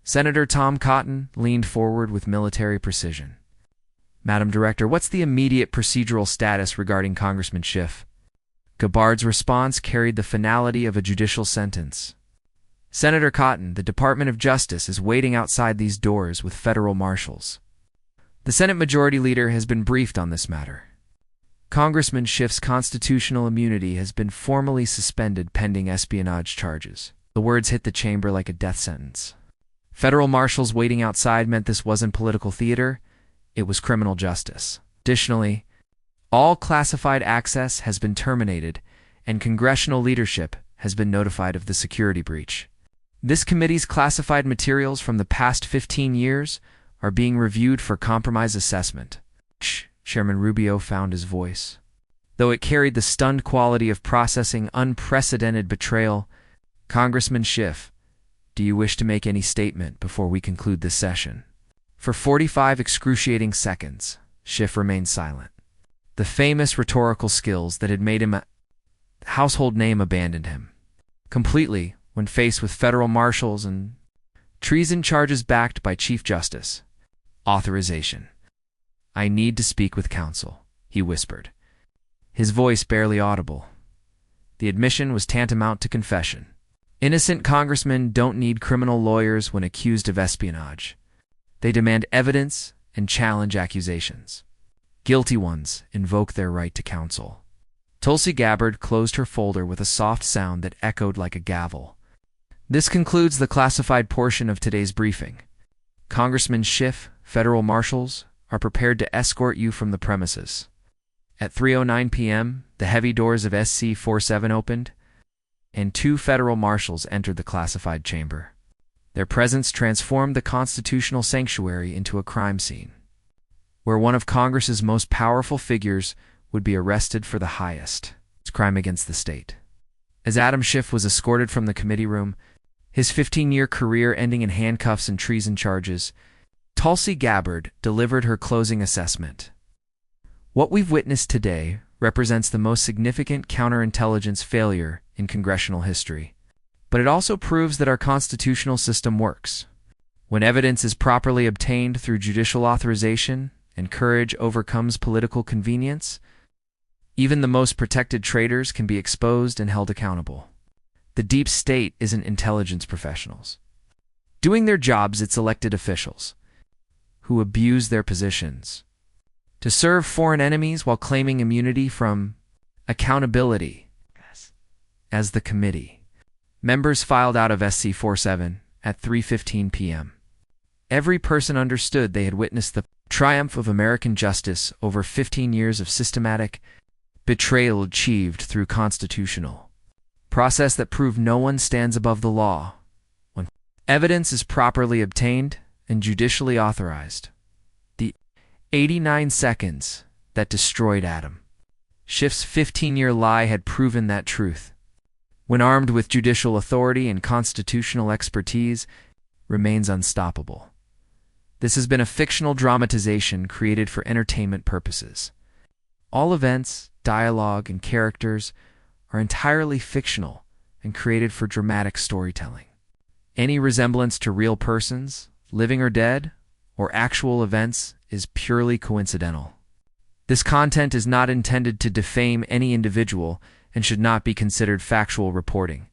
Senator Tom Cotton leaned forward with military precision. "Madam Director, what's the immediate procedural status regarding Congressman Schiff?" Gabbard's response carried the finality of a judicial sentence. "Senator Cotton, the Department of Justice is waiting outside these doors with federal marshals. The Senate Majority Leader has been briefed on this matter. Congressman Schiff's constitutional immunity has been formally suspended pending espionage charges." The words hit the chamber like a death sentence. Federal marshals waiting outside meant this wasn't political theater, it was criminal justice. Additionally, all classified access has been terminated, and congressional leadership has been notified of the security breach. This committee's classified materials from the past 15 years are being reviewed for compromise assessment. Chairman Rubio found his voice. Though it carried the stunned quality of processing unprecedented betrayal, "Congressman Schiff, do you wish to make any statement before we conclude this session?" For 45 excruciating seconds, Schiff remained silent. The famous rhetorical skills that had made him a household name abandoned him completely when faced with federal marshals and treason charges backed by Chief Justice. "Authorization. I need to speak with counsel," he whispered, his voice barely audible. The admission was tantamount to confession. Innocent congressmen don't need criminal lawyers when accused of espionage. They demand evidence and challenge accusations. Guilty ones invoke their right to counsel. Tulsi Gabbard closed her folder with a soft sound that echoed like a gavel. "This concludes the classified portion of today's briefing. Congressman Schiff, federal marshals, are prepared to escort you from the premises." At 3:09 p.m., the heavy doors of SC-47 opened, and 2 federal marshals entered the classified chamber. Their presence transformed the constitutional sanctuary into a crime scene, where one of Congress's most powerful figures would be arrested for the highest crime against the state. As Adam Schiff was escorted from the committee room, his 15-year career ending in handcuffs and treason charges, Tulsi Gabbard delivered her closing assessment. "What we've witnessed today represents the most significant counterintelligence failure in congressional history. But it also proves that our constitutional system works. When evidence is properly obtained through judicial authorization and courage overcomes political convenience, even the most protected traitors can be exposed and held accountable. The deep state isn't intelligence professionals doing their jobs, it's elected officials who abuse their positions to serve foreign enemies while claiming immunity from accountability." As the committee members filed out of SC-47 at 3:15 p.m., every person understood they had witnessed the triumph of American justice over 15 years of systematic betrayal achieved through constitutional process that proved no one stands above the law. When evidence is properly obtained and judicially authorized, the 89 seconds that destroyed Adam Schiff's 15-year lie had proven that truth. When armed with judicial authority and constitutional expertise, remains unstoppable. This has been a fictional dramatization created for entertainment purposes. All events, dialogue, and characters are entirely fictional and created for dramatic storytelling. Any resemblance to real persons, living or dead, or actual events is purely coincidental. This content is not intended to defame any individual and should not be considered factual reporting.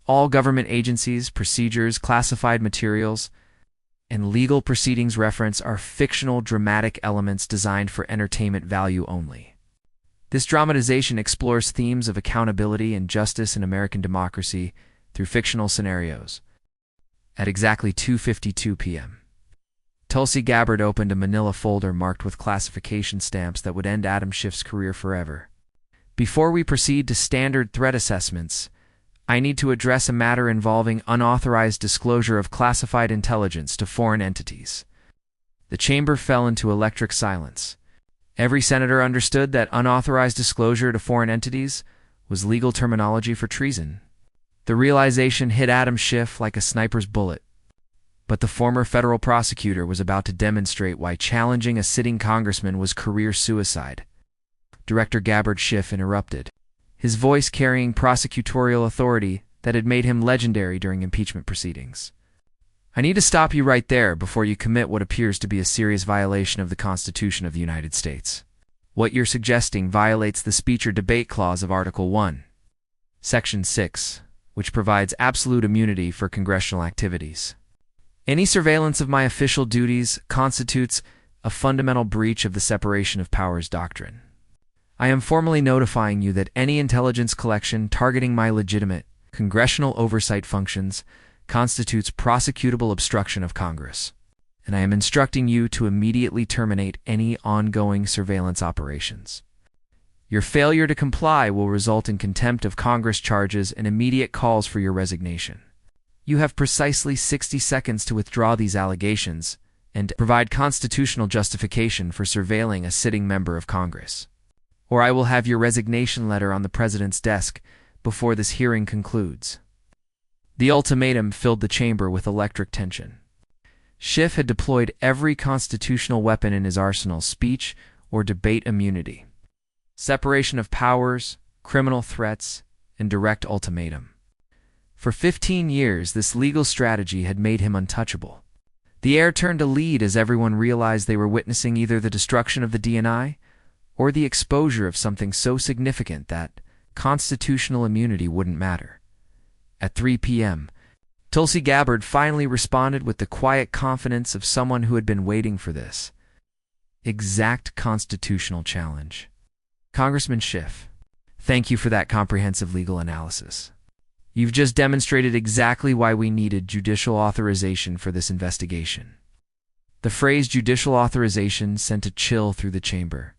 All government agencies, procedures, classified materials, and legal proceedings reference are fictional dramatic elements designed for entertainment value only. This dramatization explores themes of accountability and justice in American democracy through fictional scenarios. At exactly 2:52 p.m., Tulsi Gabbard opened a manila folder marked with classification stamps that would end Adam Schiff's career forever. "Before we proceed to standard threat assessments, I need to address a matter involving unauthorized disclosure of classified intelligence to foreign entities." The chamber fell into electric silence. Every senator understood that unauthorized disclosure to foreign entities was legal terminology for treason. The realization hit Adam Schiff like a sniper's bullet. But the former federal prosecutor was about to demonstrate why challenging a sitting congressman was career suicide. Director Gabbard Schiff interrupted, his voice carrying prosecutorial authority that had made him legendary during impeachment proceedings. I need to stop you right there before you commit what appears to be a serious violation of the Constitution of the United States. What you're suggesting violates the speech or debate clause of Article 1, Section 6, which provides absolute immunity for congressional activities. Any surveillance of my official duties constitutes a fundamental breach of the separation of powers doctrine. I am formally notifying you that any intelligence collection targeting my legitimate congressional oversight functions constitutes prosecutable obstruction of Congress, and I am instructing you to immediately terminate any ongoing surveillance operations. Your failure to comply will result in contempt of Congress charges and immediate calls for your resignation. You have precisely 60 seconds to withdraw these allegations and provide constitutional justification for surveilling a sitting member of Congress, or I will have your resignation letter on the President's desk before this hearing concludes. The ultimatum filled the chamber with electric tension. Schiff had deployed every constitutional weapon in his arsenal: speech or debate immunity, separation of powers, criminal threats, and direct ultimatum. For 15 years, this legal strategy had made him untouchable. The air turned to lead as everyone realized they were witnessing either the destruction of the DNI or the exposure of something so significant that constitutional immunity wouldn't matter. At 3 p.m., Tulsi Gabbard finally responded with the quiet confidence of someone who had been waiting for this exact constitutional challenge. Congressman Schiff, thank you for that comprehensive legal analysis. You've just demonstrated exactly why we needed judicial authorization for this investigation. The phrase judicial authorization sent a chill through the chamber.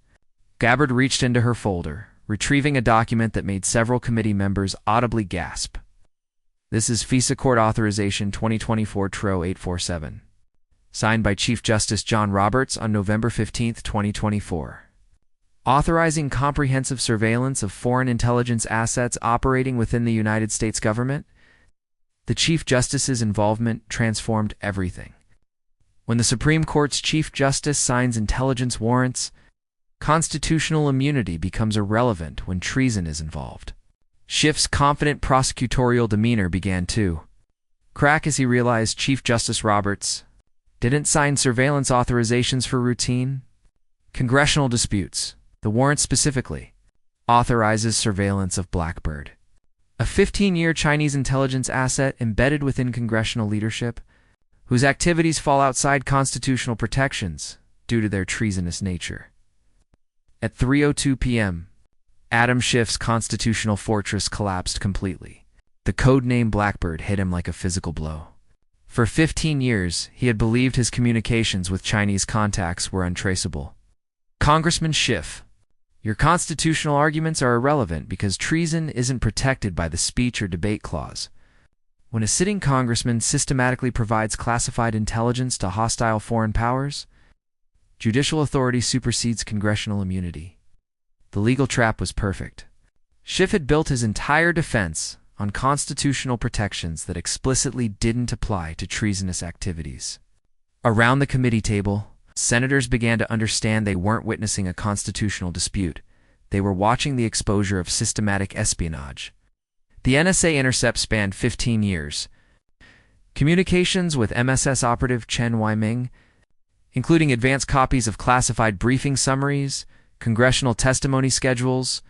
Gabbard reached into her folder, retrieving a document that made several committee members audibly gasp. This is FISA Court Authorization 2024-847, signed by Chief Justice John Roberts on November 15, 2024. Authorizing comprehensive surveillance of foreign intelligence assets operating within the United States government. The Chief Justice's involvement transformed everything. When the Supreme Court's Chief Justice signs intelligence warrants, constitutional immunity becomes irrelevant when treason is involved. Schiff's confident prosecutorial demeanor began to crack as he realized Chief Justice Roberts didn't sign surveillance authorizations for routine congressional disputes. The warrant specifically authorizes surveillance of Blackbird, a 15-year Chinese intelligence asset embedded within congressional leadership, whose activities fall outside constitutional protections due to their treasonous nature. At 3:02 p.m., Adam Schiff's constitutional fortress collapsed completely. The codename Blackbird hit him like a physical blow. For 15 years, he had believed his communications with Chinese contacts were untraceable. Congressman Schiff, your constitutional arguments are irrelevant because treason isn't protected by the speech or debate clause. When a sitting congressman systematically provides classified intelligence to hostile foreign powers, judicial authority supersedes congressional immunity. The legal trap was perfect. Schiff had built his entire defense on constitutional protections that explicitly didn't apply to treasonous activities. Around the committee table, senators began to understand they weren't witnessing a constitutional dispute. They were watching the exposure of systematic espionage. The NSA intercept spanned 15 years. Communications with MSS operative Chen Weiming, including advanced copies of classified briefing summaries, congressional testimony schedules,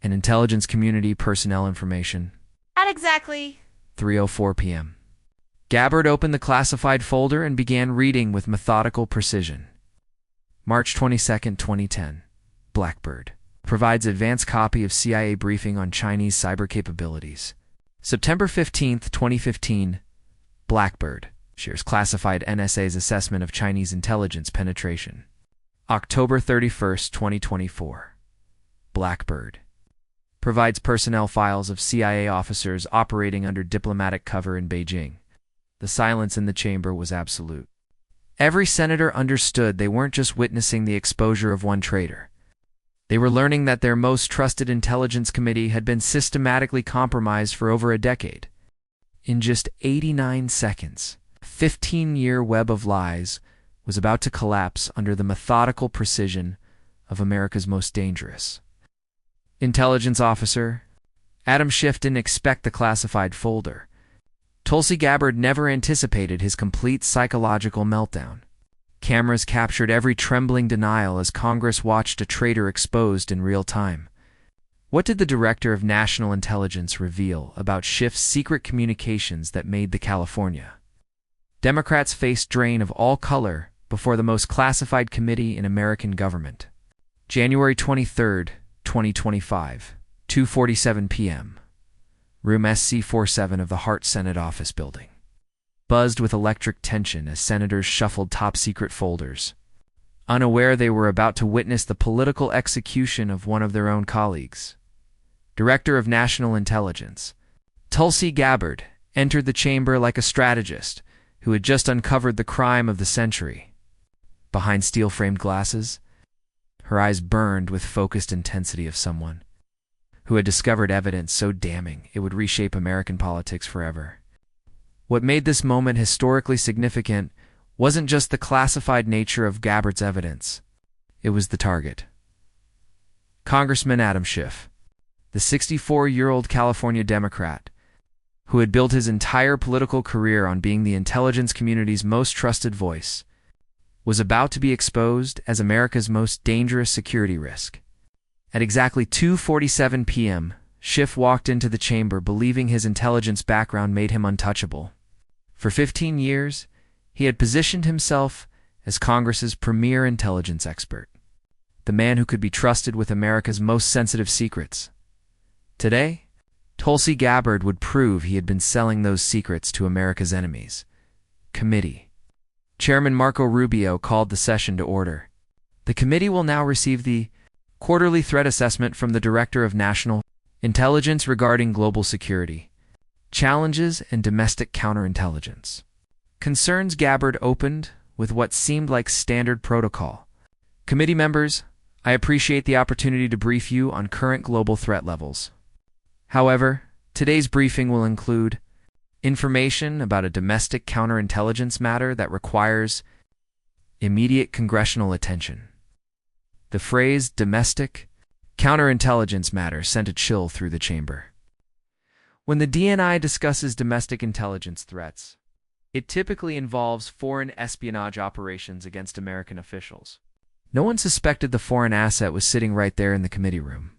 and intelligence community personnel information. At exactly 3:04 p.m. Gabbard opened the classified folder and began reading with methodical precision. March 22, 2010. Blackbird provides advanced copy of CIA briefing on Chinese cyber capabilities. September 15, 2015. Blackbird shares classified NSA's assessment of Chinese intelligence penetration. October 31, 2024. Blackbird provides personnel files of CIA officers operating under diplomatic cover in Beijing. The silence in the chamber was absolute. Every senator understood they weren't just witnessing the exposure of one traitor. They were learning that their most trusted intelligence committee had been systematically compromised for over a decade. In just 89 seconds, a 15-year web of lies was about to collapse under the methodical precision of America's most dangerous intelligence officer. Adam Schiff didn't expect the classified folder. Tulsi Gabbard never anticipated his complete psychological meltdown. Cameras captured every trembling denial as Congress watched a traitor exposed in real time. What did the Director of National Intelligence reveal about Schiff's secret communications that made the California Democrats faced drain of all color before the most classified committee in American government? January 23, 2025, 2:47 p.m. Room SC-47 of the Hart Senate Office Building buzzed with electric tension as senators shuffled top-secret folders, unaware they were about to witness the political execution of one of their own colleagues. Director of National Intelligence Tulsi Gabbard entered the chamber like a strategist who had just uncovered the crime of the century. Behind steel-framed glasses, her eyes burned with focused intensity of someone who had discovered evidence so damning it would reshape American politics forever. What made this moment historically significant wasn't just the classified nature of Gabbard's evidence. It was the target. Congressman Adam Schiff, the 64-year-old California Democrat, who had built his entire political career on being the intelligence community's most trusted voice, was about to be exposed as America's most dangerous security risk. At exactly 2:47 p.m., Schiff walked into the chamber believing his intelligence background made him untouchable. For 15 years, he had positioned himself as Congress's premier intelligence expert, the man who could be trusted with America's most sensitive secrets. Today, Tulsi Gabbard would prove he had been selling those secrets to America's enemies. Committee Chairman Marco Rubio called the session to order. The committee will now receive the quarterly threat assessment from the Director of National Intelligence regarding global security, challenges, and domestic counterintelligence. Concerns Gabbard opened with what seemed like standard protocol. Committee members, I appreciate the opportunity to brief you on current global threat levels. However, today's briefing will include information about a domestic counterintelligence matter that requires immediate congressional attention. The phrase domestic counterintelligence matter sent a chill through the chamber. When the DNI discusses domestic intelligence threats, it typically involves foreign espionage operations against American officials. No one suspected the foreign asset was sitting right there in the committee room.